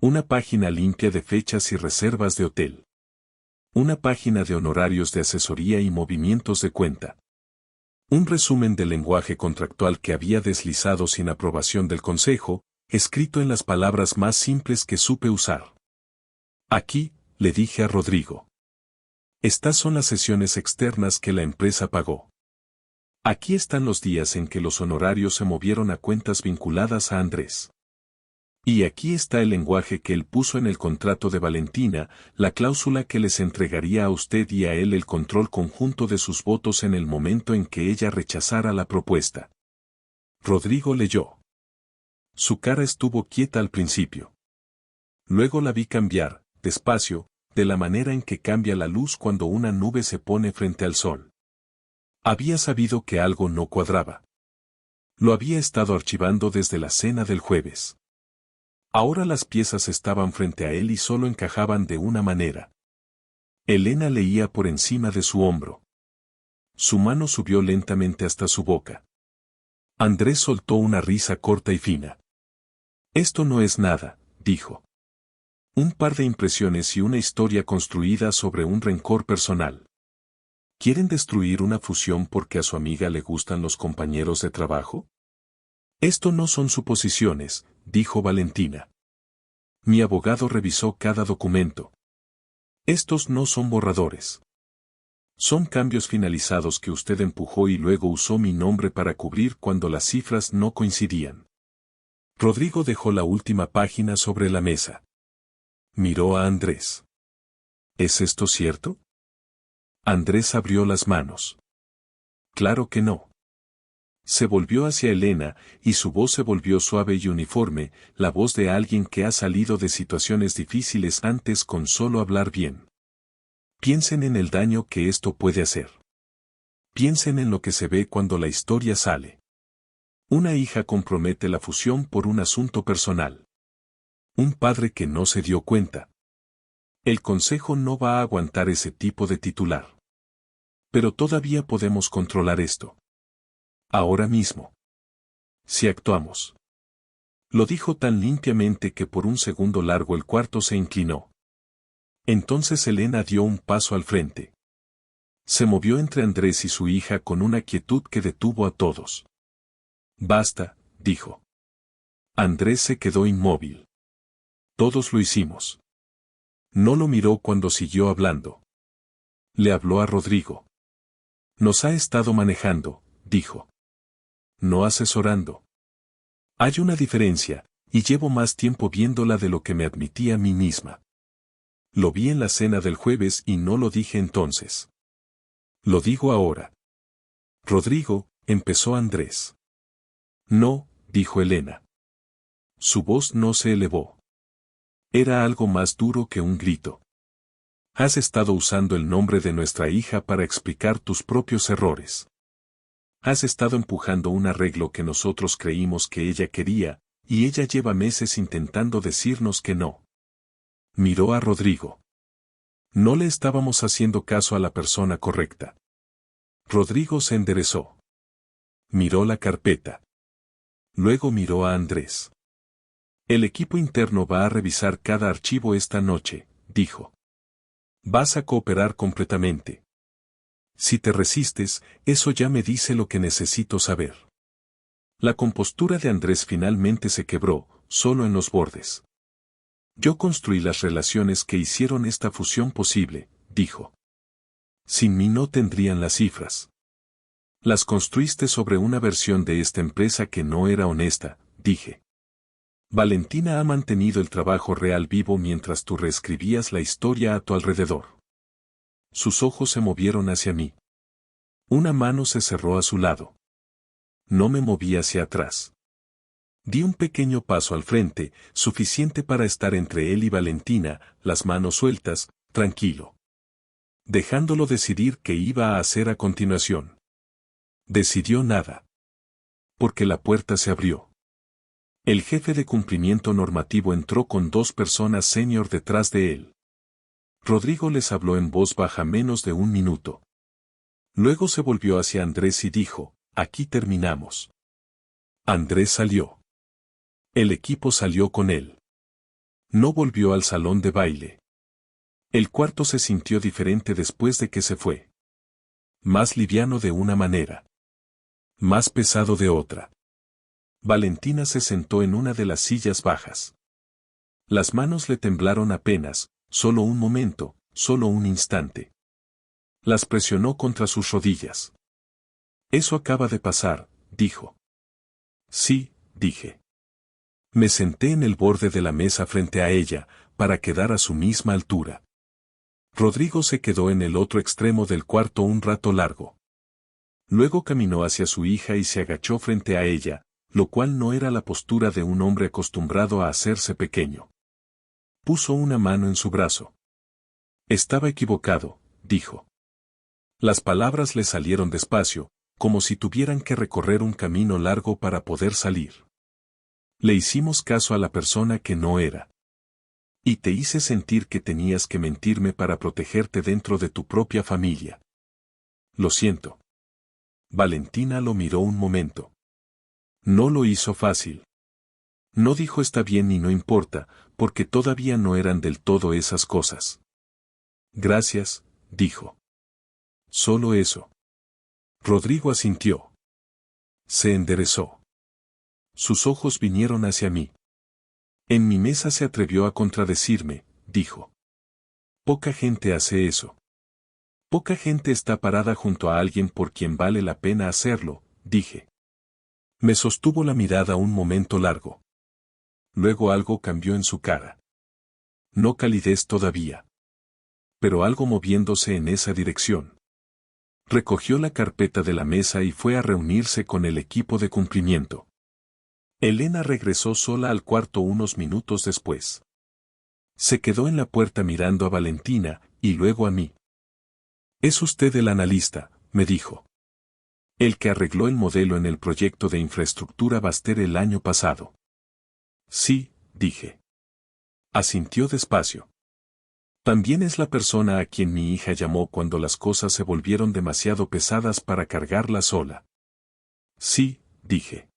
Una página limpia de fechas y reservas de hotel. Una página de honorarios de asesoría y movimientos de cuenta. Un resumen del lenguaje contractual que había deslizado sin aprobación del consejo, escrito en las palabras más simples que supe usar. Aquí, le dije a Rodrigo. Estas son las sesiones externas que la empresa pagó. Aquí están los días en que los honorarios se movieron a cuentas vinculadas a Andrés. Y aquí está el lenguaje que él puso en el contrato de Valentina, la cláusula que les entregaría a usted y a él el control conjunto de sus votos en el momento en que ella rechazara la propuesta. Rodrigo leyó. Su cara estuvo quieta al principio. Luego la vi cambiar, despacio, de la manera en que cambia la luz cuando una nube se pone frente al sol. Había sabido que algo no cuadraba. Lo había estado archivando desde la cena del jueves. Ahora las piezas estaban frente a él y solo encajaban de una manera. Elena leía por encima de su hombro. Su mano subió lentamente hasta su boca. Andrés soltó una risa corta y fina. Esto no es nada, dijo. Un par de impresiones y una historia construida sobre un rencor personal. ¿Quieren destruir una fusión porque a su amiga le gustan los compañeros de trabajo? Esto no son suposiciones, dijo Valentina. Mi abogado revisó cada documento. Estos no son borradores. Son cambios finalizados que usted empujó y luego usó mi nombre para cubrir cuando las cifras no coincidían. Rodrigo dejó la última página sobre la mesa. Miró a Andrés. ¿Es esto cierto? Andrés abrió las manos. Claro que no. Se volvió hacia Elena, y su voz se volvió suave y uniforme, la voz de alguien que ha salido de situaciones difíciles antes con solo hablar bien. Piensen en el daño que esto puede hacer. Piensen en lo que se ve cuando la historia sale. Una hija compromete la fusión por un asunto personal. Un padre que no se dio cuenta. El consejo no va a aguantar ese tipo de titular. Pero todavía podemos controlar esto. Ahora mismo. Si actuamos. Lo dijo tan limpiamente que por un segundo largo el cuarto se inclinó. Entonces Elena dio un paso al frente. Se movió entre Andrés y su hija con una quietud que detuvo a todos. Basta, dijo. Andrés se quedó inmóvil. Todos lo hicimos. No lo miró cuando siguió hablando. Le habló a Rodrigo. Nos ha estado manejando, dijo. No asesorando. Hay una diferencia, y llevo más tiempo viéndola de lo que me admití a mí misma. Lo vi en la cena del jueves y no lo dije entonces. Lo digo ahora. Rodrigo, empezó Andrés. No, dijo Elena. Su voz no se elevó. Era algo más duro que un grito. Has estado usando el nombre de nuestra hija para explicar tus propios errores. Has estado empujando un arreglo que nosotros creímos que ella quería, y ella lleva meses intentando decirnos que no. Miró a Rodrigo. No le estábamos haciendo caso a la persona correcta. Rodrigo se enderezó. Miró la carpeta. Luego miró a Andrés. El equipo interno va a revisar cada archivo esta noche, dijo. Vas a cooperar completamente. Si te resistes, eso ya me dice lo que necesito saber. La compostura de Andrés finalmente se quebró, solo en los bordes. Yo construí las relaciones que hicieron esta fusión posible, dijo. Sin mí no tendrían las cifras. Las construiste sobre una versión de esta empresa que no era honesta, dije. Valentina ha mantenido el trabajo real vivo mientras tú reescribías la historia a tu alrededor. Sus ojos se movieron hacia mí. Una mano se cerró a su lado. No me moví hacia atrás. Di un pequeño paso al frente, suficiente para estar entre él y Valentina, las manos sueltas, tranquilo. Dejándolo decidir qué iba a hacer a continuación. Decidió nada. Porque la puerta se abrió. El jefe de cumplimiento normativo entró con 2 personas senior detrás de él. Rodrigo les habló en voz baja menos de 1 minuto. Luego se volvió hacia Andrés y dijo, aquí terminamos. Andrés salió. El equipo salió con él. No volvió al salón de baile. El cuarto se sintió diferente después de que se fue. Más liviano de una manera. Más pesado de otra. Valentina se sentó en una de las sillas bajas. Las manos le temblaron apenas, solo un momento, solo un instante. Las presionó contra sus rodillas. Eso acaba de pasar, dijo. Sí, dije. Me senté en el borde de la mesa frente a ella, para quedar a su misma altura. Rodrigo se quedó en el otro extremo del cuarto un rato largo. Luego caminó hacia su hija y se agachó frente a ella, lo cual no era la postura de un hombre acostumbrado a hacerse pequeño. Puso una mano en su brazo. Estaba equivocado, dijo. Las palabras le salieron despacio, como si tuvieran que recorrer un camino largo para poder salir. Le hicimos caso a la persona que no era. Y te hice sentir que tenías que mentirme para protegerte dentro de tu propia familia. Lo siento. Valentina lo miró un momento. No lo hizo fácil. No dijo está bien ni no importa, porque todavía no eran del todo esas cosas. Gracias, dijo. Solo eso. Rodrigo asintió. Se enderezó. Sus ojos vinieron hacia mí. En mi mesa se atrevió a contradecirme, dijo. Poca gente hace eso. Poca gente está parada junto a alguien por quien vale la pena hacerlo, dije. Me sostuvo la mirada un momento largo. Luego algo cambió en su cara. No calidez todavía. Pero algo moviéndose en esa dirección. Recogió la carpeta de la mesa y fue a reunirse con el equipo de cumplimiento. Elena regresó sola al cuarto unos minutos después. Se quedó en la puerta mirando a Valentina, y luego a mí. Es usted el analista, me dijo. El que arregló el modelo en el proyecto de infraestructura Baster el año pasado. Sí, dije. Asintió despacio. También es la persona a quien mi hija llamó cuando las cosas se volvieron demasiado pesadas para cargarla sola. Sí, dije.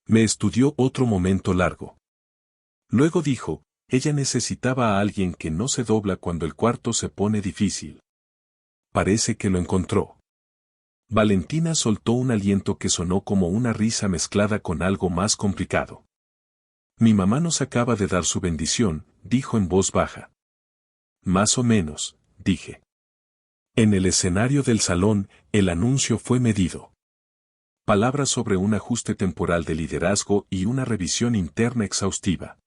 Me estudió otro momento largo. Luego dijo, ella necesitaba a alguien que no se dobla cuando el cuarto se pone difícil. Parece que lo encontró. Valentina soltó un aliento que sonó como una risa mezclada con algo más complicado. Mi mamá nos acaba de dar su bendición, dijo en voz baja. Más o menos, dije. En el escenario del salón, el anuncio fue medido. Palabras sobre un ajuste temporal de liderazgo y una revisión interna exhaustiva.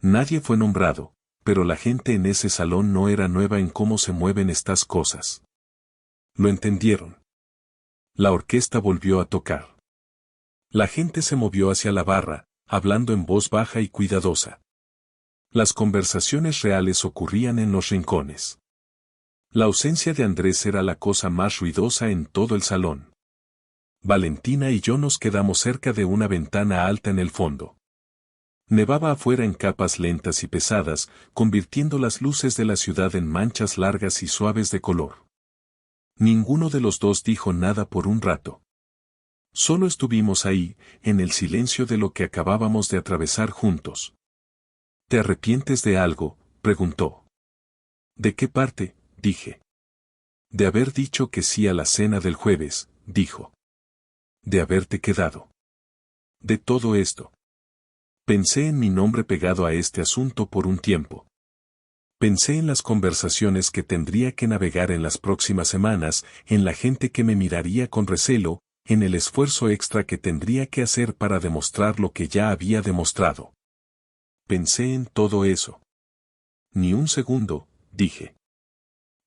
Nadie fue nombrado, pero la gente en ese salón no era nueva en cómo se mueven estas cosas. Lo entendieron. La orquesta volvió a tocar. La gente se movió hacia la barra, hablando en voz baja y cuidadosa. Las conversaciones reales ocurrían en los rincones. La ausencia de Andrés era la cosa más ruidosa en todo el salón. Valentina y yo nos quedamos cerca de una ventana alta en el fondo. Nevaba afuera en capas lentas y pesadas, convirtiendo las luces de la ciudad en manchas largas y suaves de color. Ninguno de los dos dijo nada por un rato. Solo estuvimos ahí, en el silencio de lo que acabábamos de atravesar juntos. ¿Te arrepientes de algo?, preguntó. ¿De qué parte?, dije. De haber dicho que sí a la cena del jueves, dijo. De haberte quedado. De todo esto. Pensé en mi nombre pegado a este asunto por un tiempo. Pensé en las conversaciones que tendría que navegar en las próximas semanas, en la gente que me miraría con recelo, en el esfuerzo extra que tendría que hacer para demostrar lo que ya había demostrado. Pensé en todo eso. Ni un segundo, dije.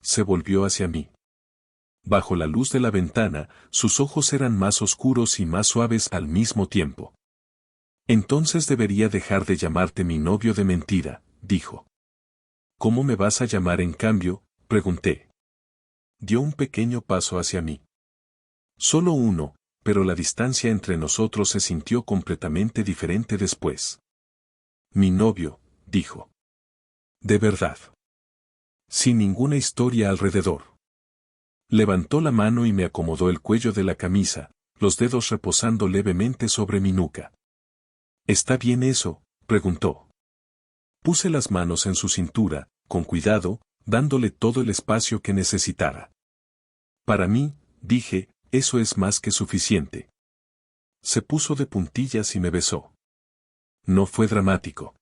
Se volvió hacia mí. Bajo la luz de la ventana, sus ojos eran más oscuros y más suaves al mismo tiempo. Entonces debería dejar de llamarte mi novio de mentira, dijo. ¿Cómo me vas a llamar en cambio?, pregunté. Dio un pequeño paso hacia mí. Solo uno, pero la distancia entre nosotros se sintió completamente diferente después. Mi novio, dijo. De verdad. Sin ninguna historia alrededor. Levantó la mano y me acomodó el cuello de la camisa, los dedos reposando levemente sobre mi nuca. ¿Está bien eso?, preguntó. Puse las manos en su cintura, con cuidado, dándole todo el espacio que necesitara. Para mí, dije, eso es más que suficiente. Se puso de puntillas y me besó. No fue dramático.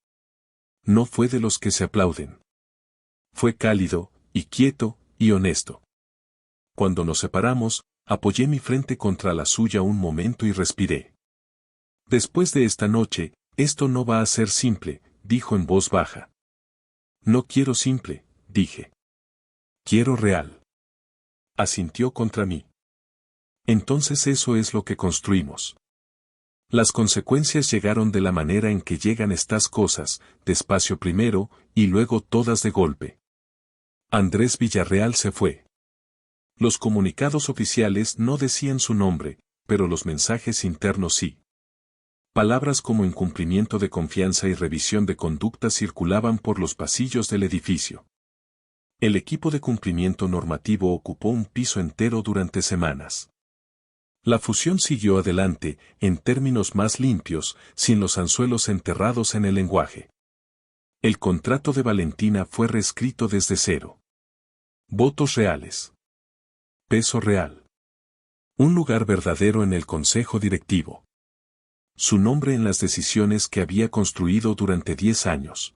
No fue de los que se aplauden. Fue cálido, y quieto, y honesto. Cuando nos separamos, apoyé mi frente contra la suya un momento y respiré. Después de esta noche, esto no va a ser simple, dijo en voz baja. No quiero simple, dije. Quiero real. Asintió contra mí. Entonces eso es lo que construimos. Las consecuencias llegaron de la manera en que llegan estas cosas, despacio primero, y luego todas de golpe. Andrés Villarreal se fue. Los comunicados oficiales no decían su nombre, pero los mensajes internos sí. Palabras como incumplimiento de confianza y revisión de conducta circulaban por los pasillos del edificio. El equipo de cumplimiento normativo ocupó un piso entero durante semanas. La fusión siguió adelante, en términos más limpios, sin los anzuelos enterrados en el lenguaje. El contrato de Valentina fue reescrito desde cero. Votos reales. Peso real. Un lugar verdadero en el consejo directivo. Su nombre en las decisiones que había construido durante 10 años.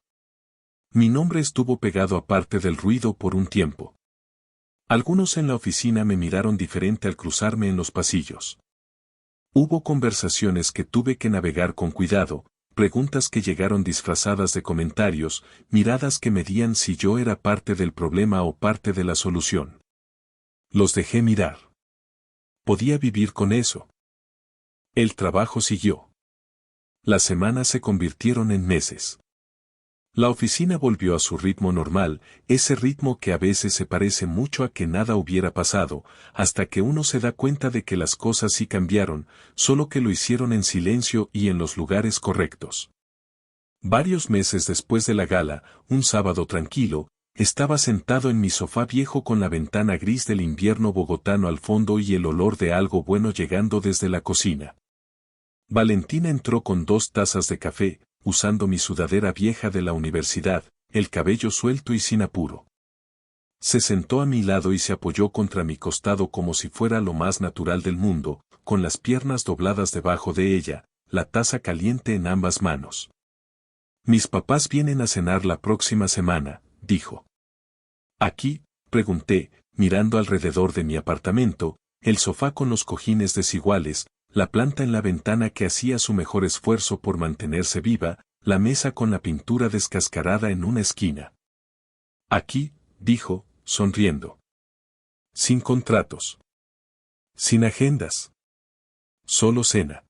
Mi nombre estuvo pegado aparte del ruido por un tiempo. Algunos en la oficina me miraron diferente al cruzarme en los pasillos. Hubo conversaciones que tuve que navegar con cuidado, preguntas que llegaron disfrazadas de comentarios, miradas que medían si yo era parte del problema o parte de la solución. Los dejé mirar. Podía vivir con eso. El trabajo siguió. Las semanas se convirtieron en meses. La oficina volvió a su ritmo normal, ese ritmo que a veces se parece mucho a que nada hubiera pasado, hasta que uno se da cuenta de que las cosas sí cambiaron, solo que lo hicieron en silencio y en los lugares correctos. Varios meses después de la gala, un sábado tranquilo, estaba sentado en mi sofá viejo con la ventana gris del invierno bogotano al fondo y el olor de algo bueno llegando desde la cocina. Valentina entró con 2 tazas de café, usando mi sudadera vieja de la universidad, el cabello suelto y sin apuro. Se sentó a mi lado y se apoyó contra mi costado como si fuera lo más natural del mundo, con las piernas dobladas debajo de ella, la taza caliente en ambas manos. Mis papás vienen a cenar la próxima semana, dijo. ¿Aquí?, pregunté, mirando alrededor de mi apartamento, el sofá con los cojines desiguales, la planta en la ventana que hacía su mejor esfuerzo por mantenerse viva, la mesa con la pintura descascarada en una esquina. Aquí, dijo, sonriendo. Sin contratos. Sin agendas. Solo cena.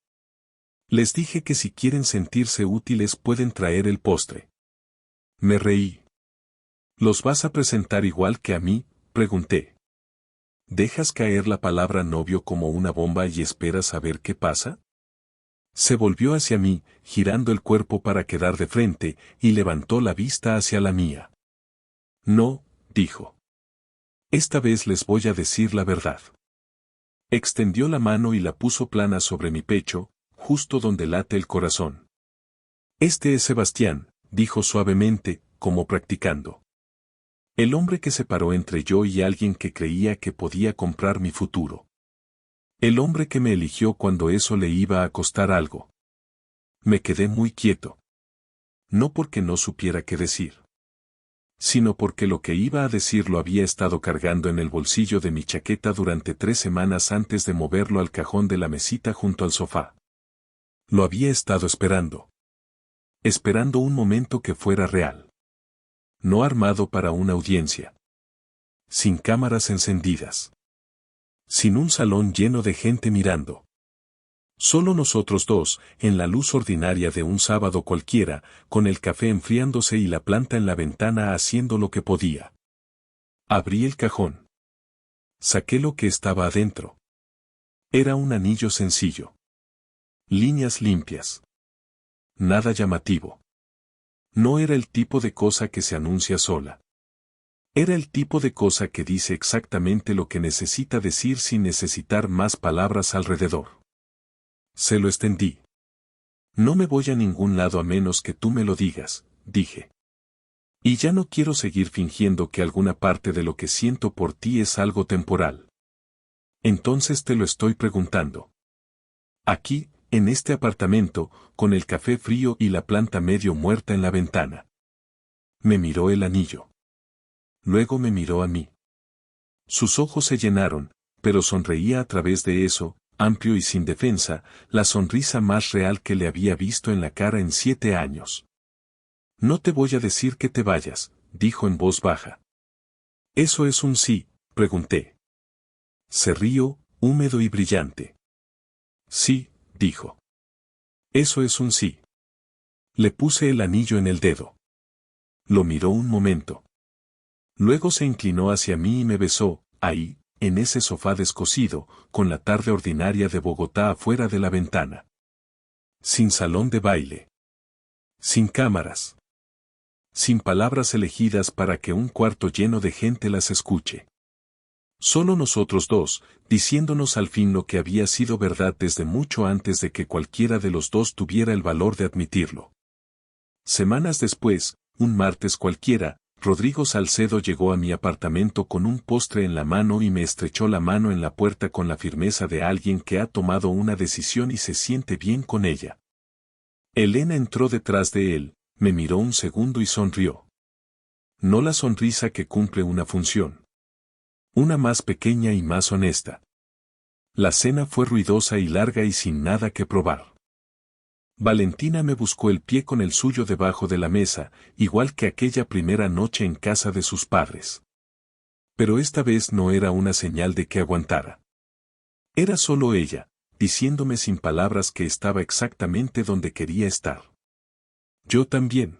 Les dije que si quieren sentirse útiles pueden traer el postre. Me reí. ¿Los vas a presentar igual que a mí?, pregunté. ¿Dejas caer la palabra novio como una bomba y esperas a ver qué pasa? Se volvió hacia mí, girando el cuerpo para quedar de frente, y levantó la vista hacia la mía. No, dijo. Esta vez les voy a decir la verdad. Extendió la mano y la puso plana sobre mi pecho, justo donde late el corazón. Este es Sebastián, dijo suavemente, como practicando. El hombre que se paró entre yo y alguien que creía que podía comprar mi futuro. El hombre que me eligió cuando eso le iba a costar algo. Me quedé muy quieto. No porque no supiera qué decir, sino porque lo que iba a decir lo había estado cargando en el bolsillo de mi chaqueta durante 3 semanas antes de moverlo al cajón de la mesita junto al sofá. Lo había estado esperando. Esperando un momento que fuera real. No armado para una audiencia. Sin cámaras encendidas. Sin un salón lleno de gente mirando. Solo nosotros dos, en la luz ordinaria de un sábado cualquiera, con el café enfriándose y la planta en la ventana haciendo lo que podía. Abrí el cajón. Saqué lo que estaba adentro. Era un anillo sencillo. Líneas limpias. Nada llamativo. No era el tipo de cosa que se anuncia sola. Era el tipo de cosa que dice exactamente lo que necesita decir sin necesitar más palabras alrededor. Se lo extendí. No me voy a ningún lado a menos que tú me lo digas, dije. Y ya no quiero seguir fingiendo que alguna parte de lo que siento por ti es algo temporal. Entonces te lo estoy preguntando. Aquí, en este apartamento, con el café frío y la planta medio muerta en la ventana. Me miró el anillo. Luego me miró a mí. Sus ojos se llenaron, pero sonreía a través de eso, amplio y sin defensa, la sonrisa más real que le había visto en la cara en 7 años. No te voy a decir que te vayas, dijo en voz baja. ¿Eso es un sí?, pregunté. Se rió, húmedo y brillante. Sí, dijo. Eso es un sí. Le puse el anillo en el dedo. Lo miró un momento. Luego se inclinó hacia mí y me besó, ahí, en ese sofá descosido, con la tarde ordinaria de Bogotá afuera de la ventana. Sin salón de baile. Sin cámaras. Sin palabras elegidas para que un cuarto lleno de gente las escuche. Solo nosotros dos, diciéndonos al fin lo que había sido verdad desde mucho antes de que cualquiera de los dos tuviera el valor de admitirlo. Semanas después, un martes cualquiera, Rodrigo Salcedo llegó a mi apartamento con un postre en la mano y me estrechó la mano en la puerta con la firmeza de alguien que ha tomado una decisión y se siente bien con ella. Elena entró detrás de él, me miró un segundo y sonrió. No la sonrisa que cumple una función. Una más pequeña y más honesta. La cena fue ruidosa y larga y sin nada que probar. Valentina me buscó el pie con el suyo debajo de la mesa, igual que aquella primera noche en casa de sus padres. Pero esta vez no era una señal de que aguantara. Era solo ella, diciéndome sin palabras que estaba exactamente donde quería estar. Yo también.